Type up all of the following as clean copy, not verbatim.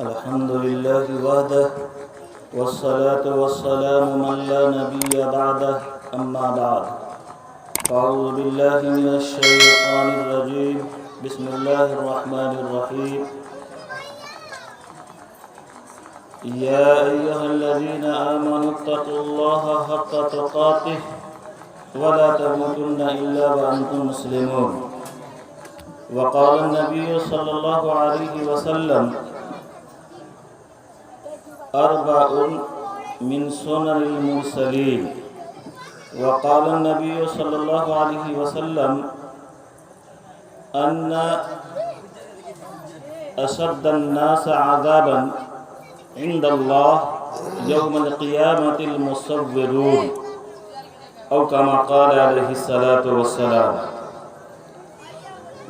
الحمد لله وحده والصلاة والسلام من لا نبي بعده أما بعد أعوذ بالله من الشيطان الرجيم بسم الله الرحمن الرحيم يا أيها الذين آمنوا اتقوا الله حق تقاته ولا تموتن إلا وأنتم مسلمون وقال النبي صلى الله عليه وسلم أربع من سنن المرسلين وقال النبي صلى الله عليه وسلم أن أشد الناس عذابا عند الله يوم القيامة المصورون او كما قال علیہ الصلاۃ والسلام۔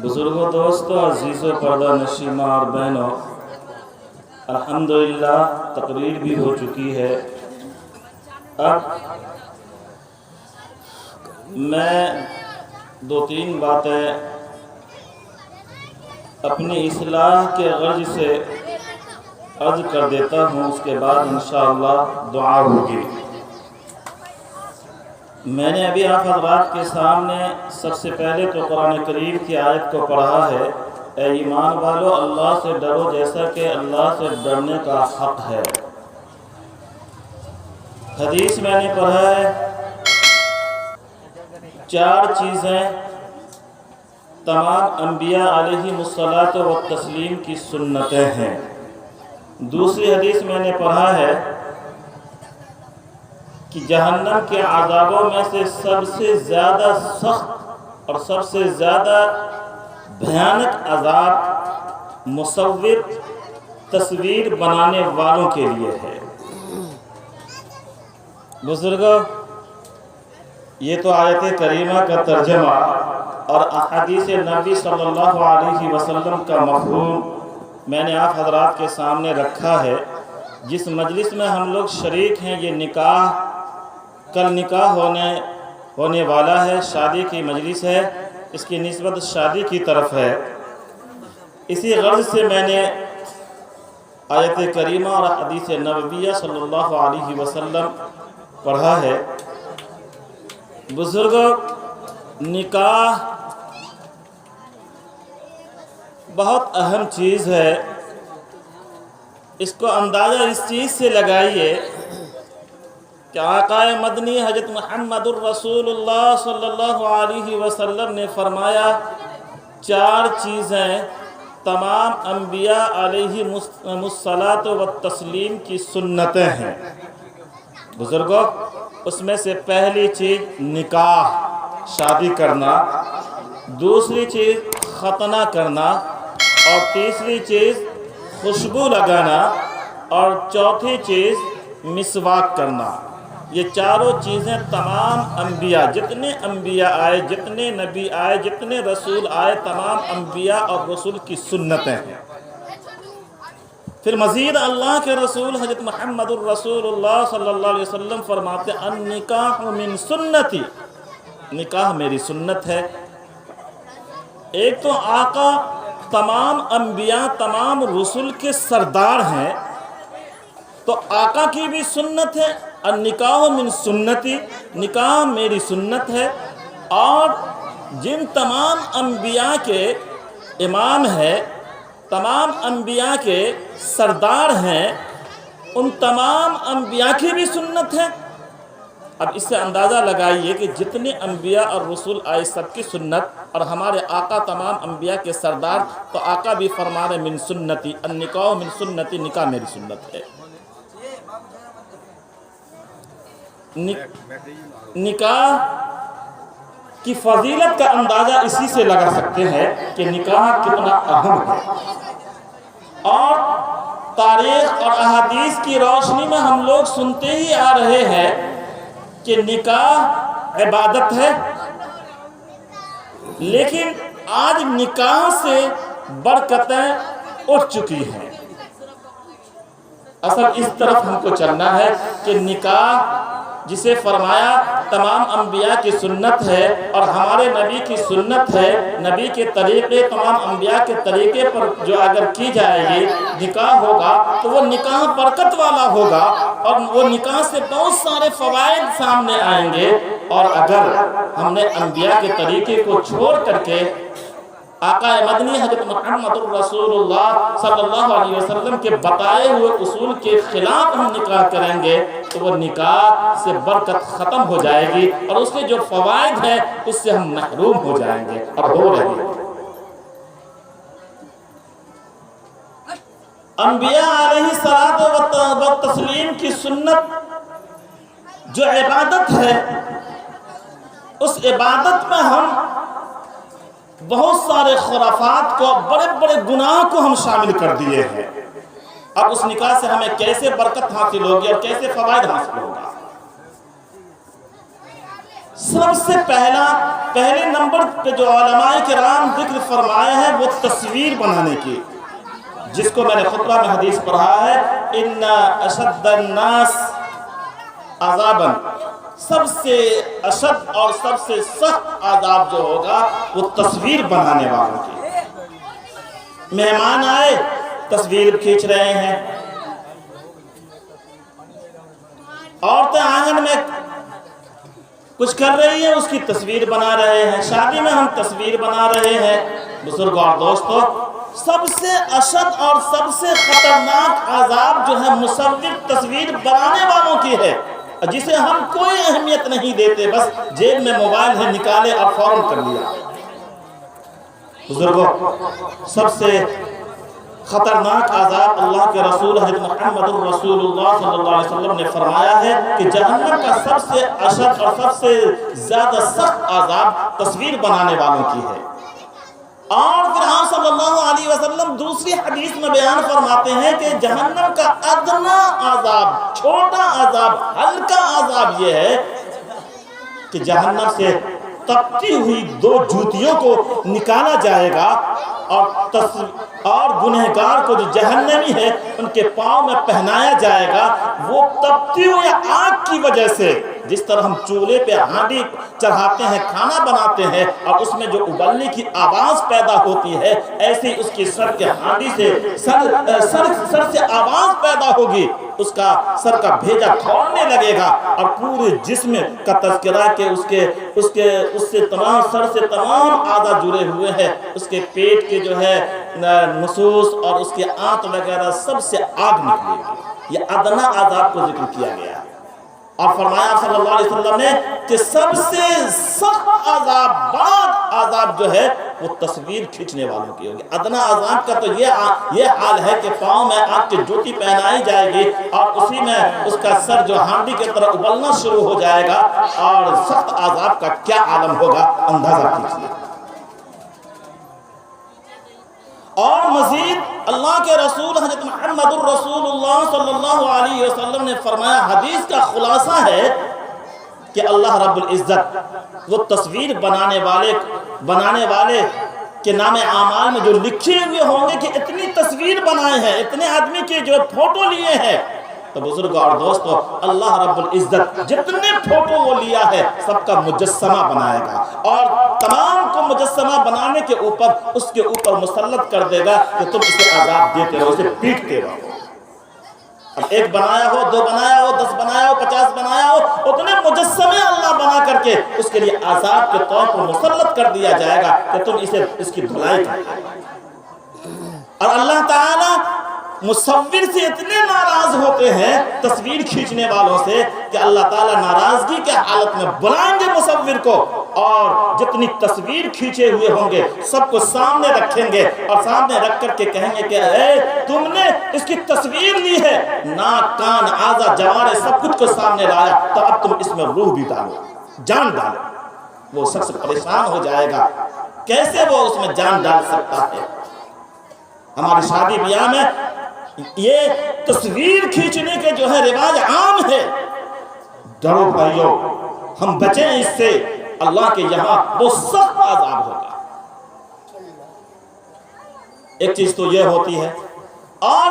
بزرگوں، دوستوں، عزیزوں، پردہ نشینوں اور بہنوں، الحمدللہ تقریر بھی ہو چکی ہے۔ اب میں دو تین باتیں اپنی اصلاح کے غرض سے عرض کر دیتا ہوں، اس کے بعد انشاءاللہ دعا ہوگی۔ میں نے ابھی آپ حضرات کے سامنے سب سے پہلے تو قرآن کریم کی آیت کو پڑھا ہے، اے ایمان والو اللہ سے ڈرو جیسا کہ اللہ سے ڈرنے کا حق ہے۔ حدیث میں نے پڑھا ہے، چار چیزیں تمام انبیاء علیہم الصلاۃ والتسلیم کی سنتیں ہیں۔ دوسری حدیث میں نے پڑھا ہے کہ جہنم کے عذابوں میں سے سب سے زیادہ سخت اور سب سے زیادہ بھیانک عذاب مصور، تصویر بنانے والوں کے لیے ہے۔ بزرگوں، یہ تو آیت کریمہ کا ترجمہ اور احادیث نبی صلی اللہ علیہ وسلم کا مفہوم میں نے آپ حضرات کے سامنے رکھا ہے۔ جس مجلس میں ہم لوگ شریک ہیں، یہ نکاح، کل نکاح ہونے والا ہے، شادی کی مجلس ہے، اس کی نسبت شادی کی طرف ہے۔ اسی غرض سے میں نے آیت کریمہ اور حدیث نبویہ صلی اللہ علیہ وسلم پڑھا ہے۔ بزرگوں، نکاح بہت اہم چیز ہے۔ اس کو اندازہ اس چیز سے لگائیے کہ آقا مدنی حضرت محمد الرسول اللہ صلی اللہ علیہ وسلم نے فرمایا، چار چیزیں تمام انبیاء علیہم الصلاۃ والتسلیم کی سنتیں ہیں۔ بزرگوں، اس میں سے پہلی چیز نکاح، شادی کرنا، دوسری چیز ختنہ کرنا، اور تیسری چیز خوشبو لگانا، اور چوتھی چیز مسواک کرنا۔ یہ چاروں چیزیں تمام انبیاء، جتنے انبیاء آئے، جتنے نبی آئے، جتنے رسول آئے، تمام انبیاء اور رسول کی سنتیں ہیں۔ پھر مزید اللہ کے رسول حضرت محمد الرسول اللہ صلی اللہ علیہ وسلم فرماتے ہیں، النکاح من سنتی، نکاح میری سنت ہے۔ ایک تو آقا تمام انبیاء، تمام رسول کے سردار ہیں، تو آقا کی بھی سنت ہے، النکاح من سنتی، نکاح میری سنت ہے۔ اور جن تمام انبیاء کے امام ہیں، تمام انبیاء کے سردار ہیں، ان تمام انبیاء کی بھی سنت ہے۔ اب اس سے اندازہ لگائیے کہ جتنے انبیاء اور رسول آئے سب کی سنت، اور ہمارے آقا تمام انبیاء کے سردار، تو آقا بھی فرما رہے من سنتی، النکاح من سنتی، نکاح میری سنت ہے۔ نکاح کی فضیلت کا اندازہ اسی سے لگا سکتے ہیں کہ نکاح کتنا اہم ہے۔ اور تاریخ اور احادیث کی روشنی میں ہم لوگ سنتے ہی آ رہے ہیں کہ نکاح عبادت ہے، لیکن آج نکاح سے برکتیں اٹھ چکی ہیں۔ اصل اس طرف ہم کو چلنا ہے کہ نکاح جسے فرمایا تمام انبیاء کی سنت ہے اور ہمارے نبی کی سنت ہے، نبی کے طریقے تمام انبیاء کے طریقے پر جو اگر کی جائے گی نکاح ہوگا تو وہ نکاح برکت والا ہوگا اور وہ نکاح سے بہت سارے فوائد سامنے آئیں گے۔ اور اگر ہم نے انبیاء کے طریقے کو چھوڑ کر کے آقا مدنی حضرت محمد الرسول اللہ صلی اللہ علیہ وسلم کے بتائے ہوئے اصول کے خلاف ہم نکاح کریں گے تو وہ نکاح سے برکت ختم ہو جائے گی اور اس کے جو فوائد ہیں اس سے ہم محروم ہو جائیں گے اور ہو رہے ہیں۔ انبیاء علیہ الصلوۃ والتسلیم کی سنت جو عبادت ہے، اس عبادت میں ہم بہت سارے خرافات کو، بڑے بڑے گناہ کو ہم شامل کر دیے ہیں۔ اب اس نکاح سے ہمیں کیسے برکت حاصل ہوگی اور کیسے فوائد حاصل ہوگا؟ سب سے پہلے نمبر پہ جو علماء کرام ذکر فرمائے ہیں وہ تصویر بنانے کی، جس کو میں نے خطبہ میں حدیث پڑھا ہے، ان اشد الناس عذابا، سب سے اشد اور سب سے سخت عذاب جو ہوگا وہ تصویر بنانے والوں کی۔ مہمان آئے، تصویر کھینچ رہے ہیں، عورتیں آنگن میں کچھ کر رہی ہیں، اس کی تصویر بنا رہے ہیں، شادی میں ہم تصویر بنا رہے ہیں۔ بزرگوں اور دوستو، سب سے اشد اور سب سے خطرناک عذاب جو ہے مصور تصویر بنانے والوں کی ہے، جسے ہم کوئی اہمیت نہیں دیتے، بس جیب میں موبائل ہے نکالے اور فوراً کر لیا۔ بزرگوں، سب سے خطرناک عذاب اللہ کے رسول حضرت محمد الرسول اللہ صلی اللہ علیہ وسلم نے فرمایا ہے کہ جہنم کا سب سے اشد اور سب سے زیادہ سخت عذاب تصویر بنانے والوں کی ہے۔ اور پھر آپ صلی اللہ علیہ وسلم دوسری حدیث میں بیان فرماتے ہیں کہ جہنم کا ادنا عذاب، چھوٹا عذاب، ہلکا عذاب یہ ہے کہ جہنم سے تپتی ہوئی دو جوتیوں کو نکالا جائے گا اور گنہگار کو جو جہنمی ہے ان کے پاؤں میں پہنایا جائے گا۔ وہ تپتی ہوئی آگ کی وجہ سے، جس طرح ہم چولہے پہ ہانڈی چڑھاتے ہیں، کھانا بناتے ہیں اور اس میں جو ابلنے کی آواز پیدا ہوتی ہے، ایسے ہی اس کی سر کے ہانڈی سے سر سے آواز پیدا ہوگی، اس کا سر کا بھیجا کھولنے لگے گا اور پورے جسم کا تذکرہ کہ اس سے تمام سر سے تمام اعضاء جڑے ہوئے ہیں، اس کے پیٹ کے جو ہے نصوص اور اس کے آنت وغیرہ سب سے آگ نکلے گی۔ یہ ادنا عذاب کو ذکر کیا گیا ہے اور فرمایا صلی اللہ علیہ وسلم نے کہ سب سے سخت عذاب، بڑا عذاب جو ہے وہ تصویر کھینچنے والوں کی ہوگی۔ ادنا عذاب کا تو یہ حال ہے کہ پاؤں میں آگ کی جوتی پہنائی جائے گی اور اسی میں اس کا سر جو ہانڈی کی طرح ابلنا شروع ہو جائے گا، اور سخت عذاب کا کیا عالم ہوگا اندازہ کیجیے۔ اور مزید اللہ کے رسول حضرت محمد الرسول اللہ صلی اللہ علیہ وسلم نے فرمایا، حدیث کا خلاصہ ہے کہ اللہ رب العزت وہ تصویر بنانے والے کے نام اعمال میں جو لکھے ہوئے ہوں گے کہ اتنی تصویر بنائے ہیں، اتنے آدمی کے جو فوٹو لیے ہیں، تو بزرگوں اور دوستو اللہ رب العزت جتنے فوٹو وہ لیا ہے سب کا مجسمہ بنائے گا اور تمام کو مجسمہ بنانے کے اوپر اس کے اوپر مسلط کر دے گا کہ تم اسے عذاب دیتے رہو، اسے پیٹتے رہو۔ اب ایک بنایا ہو، دو بنایا ہو، 10 بنایا ہو، 50 بنایا ہو، اتنے مجسمے اللہ بنا کر کے اس کے لیے عذاب کے طور پر مسلط کر دیا جائے گا کہ تم اس کی دھلائی کرو۔ اور اللہ تعالیٰ مصور سے اتنے ناراض ہوتے ہیں، تصویر کھینچنے والوں سے، کہ اللہ تعالیٰ ناراضگی کے حالت میں بلائیں گے مصور کو اور جتنی تصویر کھینچے ہوئے ہوں گے سب کو سامنے رکھیں گے اور سامنے رکھ کر کے کہیں گے کہ اے تم نے اس کی تصویر لی ہے، ناک کان اعضاء جوارے سب کچھ کو سامنے لایا، تو اب تم اس میں روح بھی ڈالو، جان ڈالو۔ وہ شخص پریشان ہو جائے گا، کیسے وہ اس میں جان ڈال سکتا ہے؟ ہماری شادی بیاہ میں یہ تصویر کھینچنے کے جو ہے رواج عام ہے۔ ڈرو بھائیو، ہم بچیں اس سے، اللہ کے یہاں وہ سخت عذاب ہوگا۔ ایک چیز تو یہ ہوتی ہے، اور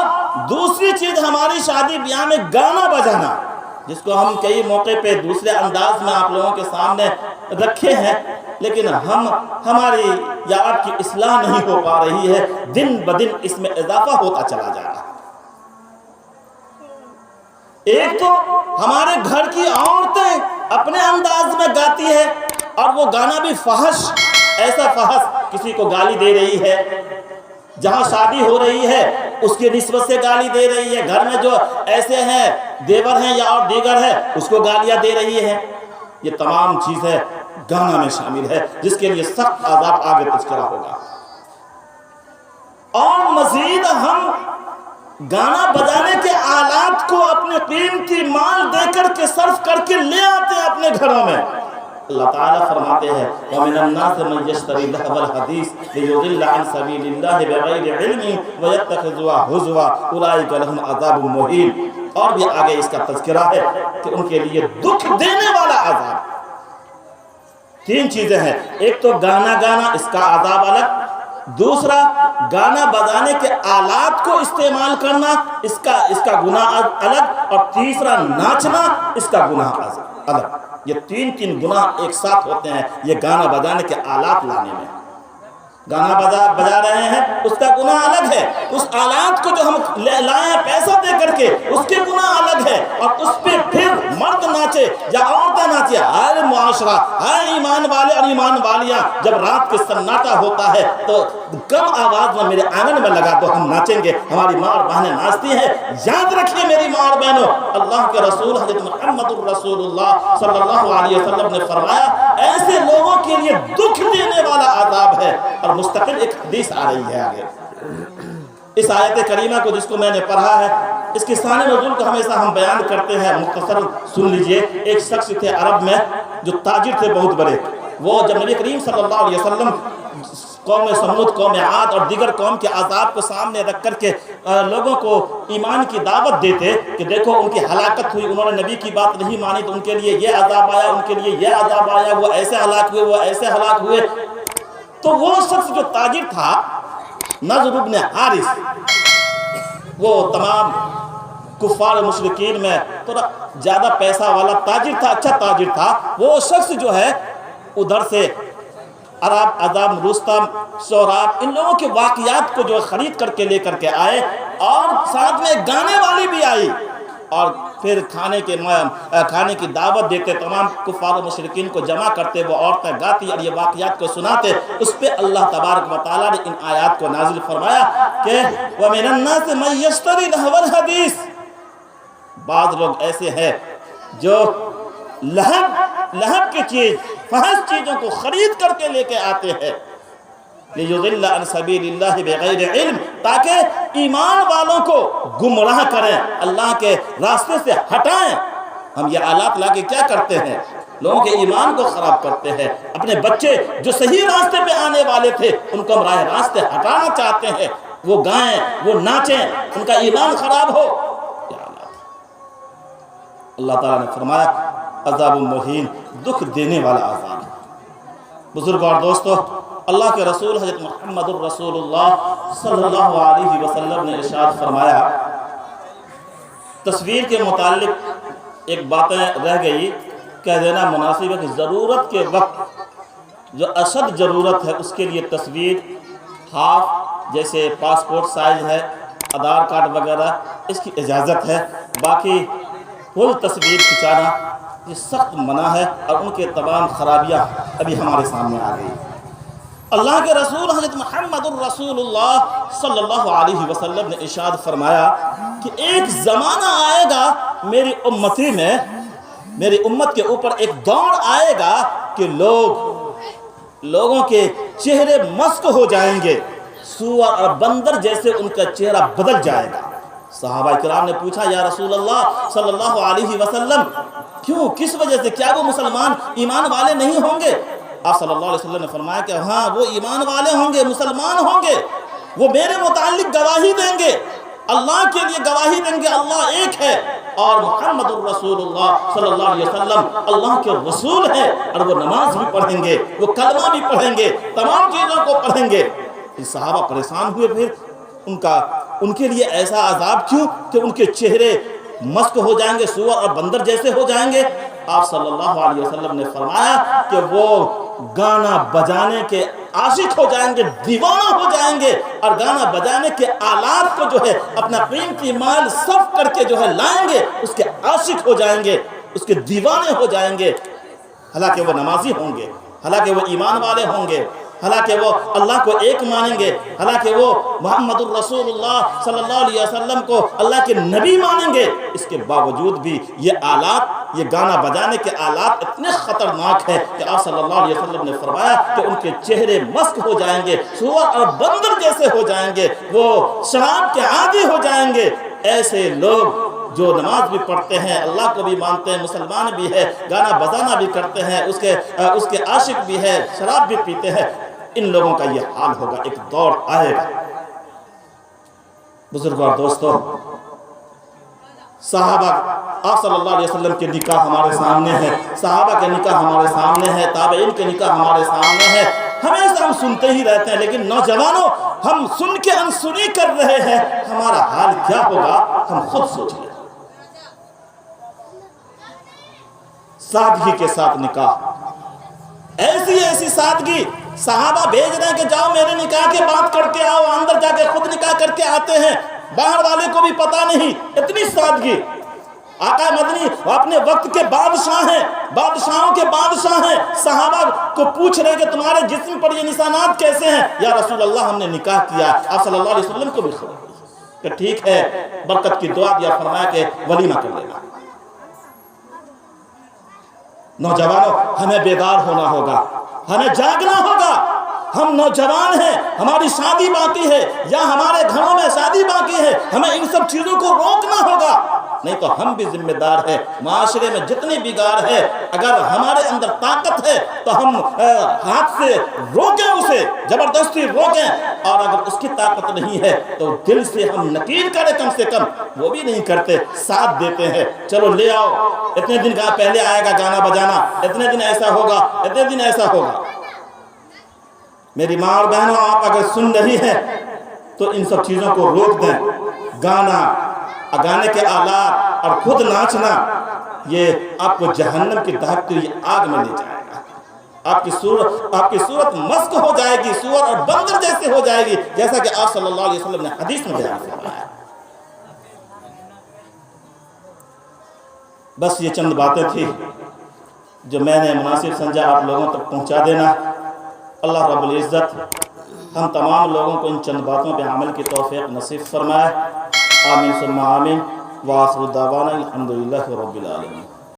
دوسری چیز ہماری شادی بیاہ میں گانا بجانا، جس کو ہم کئی موقع پہ دوسرے انداز میں آپ لوگوں کے سامنے رکھے ہیں، لیکن ہماری یا آپ کی اصلاح نہیں ہو پا رہی ہے، دن بدن اس میں اضافہ ہوتا چلا جا رہا ہے۔ ایک تو ہمارے گھر کی عورتیں اپنے انداز میں گاتی ہے، اور وہ گانا بھی فحش، ایسا فحش، کسی کو گالی دے رہی ہے، جہاں شادی ہو رہی ہے اس کی نسبت سے گالی دے رہی ہے، گھر میں جو ایسے ہیں دیور ہیں یا اور دیگر ہے اس کو گالیاں دے رہی ہے۔ یہ تمام چیزیں گانا میں شامل ہے، جس کے لیے سخت عذاب آگے تذکرہ ہوگا۔ اور مزید ہم گانا بجانے کے آلات کو اپنے قیمتی مال دے کر کے صرف کر کے لے آتے ہیں اپنے گھروں میں۔ اللہ تعالیٰ فرماتے ہیں وَمِنَ النَّاسِ مَن يَشْتَرِي لَهْوَ الْحَدِيثِ لِيُضِلَّ عَن سَبِيلِ اللَّهِ بِغَيْرِ عِلْمٍ وَيَتَّخِذُهَا هُزُوًا أُولَٰئِكَ لَهُمْ عَذَابٌ مُهِينٌ۔ اور بھی آگے اس کا تذکرہ ہے کہ ان کے لیے دکھ دینے والا عذاب۔ تین چیزیں ہیں، ایک تو گانا اس کا عذاب الگ، دوسرا گانا بجانے کے آلات کو استعمال کرنا اس کا گناہ الگ، اور تیسرا ناچنا اس کا گناہ الگ۔ یہ تین گناہ ایک ساتھ ہوتے ہیں یہ گانا بجانے کے آلات لانے میں۔ گانا بجا رہے ہیں اس کا گناہ الگ ہے، اس آلات کو جو ہم لائیں پیسہ دے کر کے اس کے گناہ الگ ہے، اور اس پہ پھر مرد ناچے یا عورتیں ناچے۔ ہر معاشرہ، ہر ایمان والے اور ایمان والیاں جب رات کے سناٹا ہوتا ہے تو کم آواز میں میرے آنگن میں لگا دو، ہم ناچیں گے، ہماری ماں اور بہنیں ناچتی ہیں۔ یاد رکھیے میری ماں اور بہنوں، اللہ کے رسول حضرت محمد الرسول اللہ صلی اللہ علیہ وسلم نے فرمایا ایسے لوگوں کے لیے دکھ دینے والا عذاب ہے۔ اور مستقل ایک حدیث آ رہی ہے آگے، اس آیت کریمہ کو جس کو میں نے پڑھا ہے، اس کی شان نزول کو ہمیشہ ہم بیان کرتے ہیں، مختصر سن لیجئے۔ ایک شخص تھے عرب میں جو تاجر تھے بہت بڑے، وہ جب نبی کریم صلی اللہ علیہ وسلم قوم سمود، قوم عاد اور دیگر قوم کے عذاب کو سامنے رکھ کر کے لوگوں کو ایمان کی دعوت دیتے کہ دیکھو ان کی ہلاکت ہوئی، انہوں نے نبی کی بات نہیں مانی تو ان کے لیے یہ عذاب آیا، ان کے لیے یہ عذاب آیا، وہ ایسے ہلاک ہوئے، وہ ایسے ہلاک ہوئے۔ تو وہ شخص جو تاجر تھا نضر بن حارث، وہ تمام کفار مشرکین میں تھوڑا زیادہ پیسہ والا تاجر تھا، اچھا تاجر تھا۔ وہ شخص جو ہے ادھر سے عرب، عذاب، رستم، سوراب، ان لوگوں کے واقعات کو جو خرید کر کے لے کر کے آئے، اور ساتھ میں گانے والی بھی آئی، اور پھر کھانے کی دعوت دیتے، تمام کفار و مشرکین کو جمع کرتے، وہ عورتیں گاتی اور یہ واقعات کو سناتے۔ اس پہ اللہ تبارک و تعالیٰ نے ان آیات کو نازل فرمایا کہ وَمِنَ النَّاسِ مَن يَشْتَرِي لَهْوَ الْحَدِيثِ۔ بعض لوگ ایسے ہیں جو لہب کی چیز، فحش چیزوں کو خرید کر کے لے کے آتے ہیں، لِيُضِلَّ عَن سَبِيلِ اللَّهِ بِغَيْرِ عِلْمٍ، تاکہ ایمان والوں کو گمراہ کریں، اللہ کے راستے سے ہٹائیں۔ ہم یہ آلات لا کے کیا کرتے ہیں؟ لوگوں کے ایمان کو خراب کرتے ہیں۔ اپنے بچے جو صحیح راستے پہ آنے والے تھے ان کو ہم راہ راستے ہٹانا چاہتے ہیں، وہ گائیں، وہ ناچیں، ان کا ایمان خراب ہو۔ اللہ تعالیٰ نے فرمایا عذاب مہین، دکھ دینے والا عذاب ہے۔ بزرگ اور دوستو، اللہ کے رسول حضرت محمد الرسول اللہ صلی اللہ علیہ وسلم نے ارشاد فرمایا، تصویر کے متعلق ایک باتیں رہ گئی، کہہ دینا مناسب ہے کہ ضرورت کے وقت جو اشد ضرورت ہے اس کے لیے تصویر ہاف جیسے پاسپورٹ سائز ہے، آدھار کارڈ وغیرہ اس کی اجازت ہے، باقی فل تصویر کھنچانا یہ سخت منع ہے، اور ان کے تمام خرابیاں ابھی ہمارے سامنے آ گئی۔ اللہ کے رسول حضرت محمد الرسول اللہ صلی اللہ علیہ وسلم نے ارشاد فرمایا کہ ایک زمانہ آئے گا میری امتی میں، میری امت کے اوپر ایک دور آئے گا کہ لوگوں کے چہرے مسک ہو جائیں گے، سور اور بندر جیسے ان کا چہرہ بدل جائے گا۔ صحابہ کرام نے پوچھا یا رسول اللہ صلی اللہ علیہ وسلم کیوں، کس وجہ سے، کیا وہ مسلمان ایمان والے نہیں ہوں گے؟ آپ صلی اللہ علیہ وسلم نے فرمایا کہ ہاں وہ ایمان والے ہوں گے، مسلمان ہوں گے، وہ میرے متعلق گواہی دیں گے، اللہ کے لیے گواہی دیں گے اللہ ایک ہے، اور محمد الرسول اللہ صلی اللہ علیہ وسلم اللہ کے رسول ہے، اور وہ نماز بھی پڑھیں گے، وہ کلمہ بھی پڑھیں گے، تمام چیزوں کو پڑھیں گے۔ صحابہ پریشان ہوئے، پھر ان کے لیے ایسا عذاب کیوں کہ ان کے چہرے مست ہو جائیں گے، سور اور بندر جیسے ہو جائیں گے۔ آپ صلی اللہ علیہ وسلم نے فرمایا کہ وہ گانا بجانے کے عاشق ہو جائیں گے، دیوانہ ہو جائیں گے، اور گانا بجانے کے آلات کو جو ہے اپنا قیمتی مال صرف کر کے جو ہے لائیں گے، اس کے عاشق ہو جائیں گے، اس کے دیوانے ہو جائیں گے۔ حالانکہ وہ نمازی ہوں گے، حالانکہ وہ ایمان والے ہوں گے، حالانکہ وہ اللہ کو ایک مانیں گے، حالانکہ وہ محمد الرسول اللہ صلی اللہ علیہ وسلم کو اللہ کے نبی مانیں گے، اس کے باوجود بھی یہ آلات، یہ گانا بجانے کے آلات اتنے خطرناک ہیں کہ آپ صلی اللہ علیہ وسلم نے فرمایا کہ ان کے چہرے مسک ہو جائیں گے، سور اور بندر جیسے ہو جائیں گے، وہ شراب کے عادی ہو جائیں گے۔ ایسے لوگ جو نماز بھی پڑھتے ہیں، اللہ کو بھی مانتے ہیں، مسلمان بھی ہے، گانا بجانا بھی کرتے ہیں، اس کے عاشق بھی ہے، شراب بھی پیتے ہیں، ان لوگوں کا یہ حال ہوگا، ایک دور آئے گا۔ بزرگوں اور دوستوں، صحابہ آپ صلی اللہ علیہ وسلم کے نکاح ہمارے سامنے ہے، صحابہ کے نکاح ہمارے سامنے ہے، تابعین کے نکاح ہمارے سامنے ہے، ہمیشہ ہم سنتے ہی رہتے ہیں، لیکن نوجوانوں ہم سن کے انسنی کر رہے ہیں، ہمارا حال کیا ہوگا ہم خود سوچ لیں۔ سادگی کے ساتھ نکاح، ایسی سادگی، صحابہ بھیج رہے ہیں کہ جاؤ میرے نکاح کے بات کر کے آؤ، اندر جا کے خود نکاح کر کے آتے ہیں، باہر والے کو بھی پتا نہیں، اتنی سادگی۔ آقا مدنی وہ اپنے وقت کے بادشاہ ہیں، بادشاہوں کے بادشاہ ہیں، صحابہ کو پوچھ رہے ہیں کہ تمہارے جسم پر یہ نشانات کیسے ہیں؟ یا رسول اللہ ہم نے نکاح کیا۔ آپ صلی اللہ علیہ وسلم کو بھی خبر دی کہ ٹھیک ہے، برکت کی دعا دیا، فرمایا کہ ولیمہ کر لینا۔ نوجوانوں ہمیں بیدار ہونا ہوگا، ہمیں جاگنا ہوگا۔ ہم نوجوان ہیں، ہماری شادی باقی ہے یا ہمارے گھروں میں شادی باقی ہے، ہمیں ان سب چیزوں کو روکنا ہوگا، نہیں تو ہم بھی ذمہ دار ہیں۔ معاشرے میں جتنی بگاڑ ہے، اگر ہمارے اندر طاقت ہے تو ہم ہاتھ سے روکیں، اسے زبردستی روکیں، اور اگر اس کی طاقت نہیں ہے تو دل سے ہم نکیر کریں، کم سے کم وہ بھی نہیں کرتے، ساتھ دیتے ہیں، چلو لے آؤ، اتنے دن کا پہلے آئے گا گانا بجانا، اتنے دن ایسا ہوگا، اتنے دن ایسا ہوگا۔ میری ماں اور بہنوں، آپ اگر سن رہی ہیں تو ان سب چیزوں کو روک دیں۔ گانے کے آلات اور خود ناچنا، یہ آپ کو جہنم کی دہکتی ہوئی آگ میں لے جائے گا۔ آپ کی صورت مسک ہو جائے گی، سور اور بندر جیسے ہو جائے گی، جیسا کہ آپ صلی اللہ علیہ وسلم نے حدیث میں بیان فرمایا۔ بس یہ چند باتیں تھی جو میں نے مناسب سمجھا آپ لوگوں تک پہنچا دینا۔ اللہ رب العزت ہم تمام لوگوں کو ان چند باتوں پہ عمل کی توفیق نصیب فرمائے۔ آمین ثم آمین، وآخر دعوانا الحمدللہ رب العالمین۔